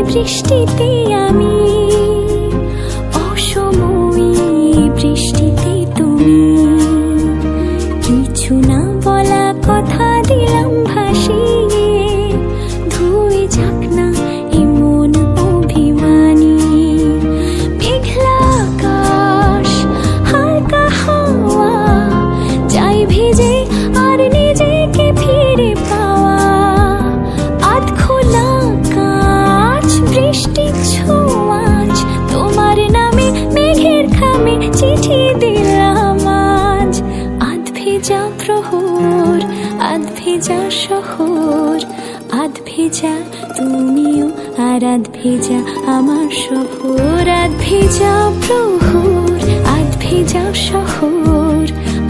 বৃষ্টিতে আমি, অসময়ী বৃষ্টিতে তুমি। কিছু না বলা কথা দিলাম ভাসিয়ে, ধুয়ে যাক না এমন অভিমানী। মেঘলা আকাশ, হালকা হাওয়া, চাই ভিজে আর নিজেকে ফিরে পাওয়া। আধ খোলা কাঁচ, বৃষ্টির ছোঁয়াচ, তোমার নামে মেঘের খামে চিঠি দিলাম আজ। আধ ভেজা প্রহর, আধ ভেজা শহর, আধ ভেজা তুমিও আর আধ ভেজা আমার শহর। আধ ভেজা প্রহর, আধ ভেজা শহর,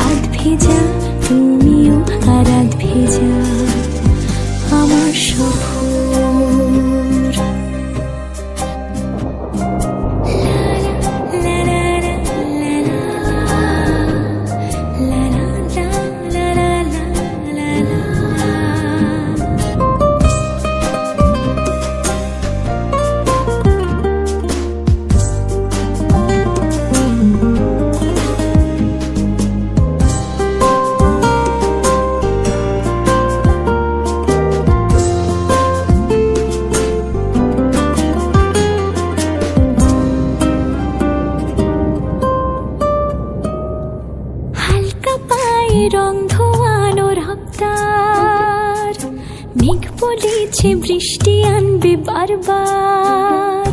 আধ ভেজা তুমিও আর আধ ভেজা আমার শহর। রং ধোয়ানো রাস্তার, মেঘ বলেছে বৃষ্টি আনবে বারবার।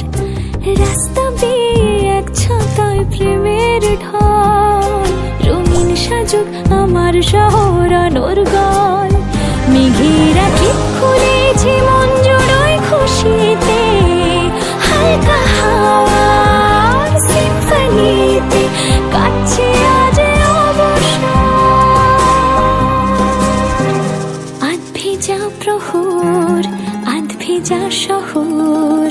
রাস্তা বেয়ে এক ছাতায় প্রেমের ঢল, রঙিন সাজুক আমার শহর আনোর গল। মেঘেরা ঠিক খুলেছে মন জুড়োয় খুশিতে, হালকা হাওয়ার সিম্ফনিতে কাটছে আজ প্রহর। আধ ভেজা শহর,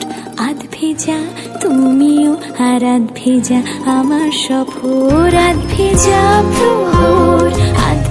আধ ভেজা তুমিও আর আধ ভেজা আমার সফর। আধ ভেজা প্রহর, আধ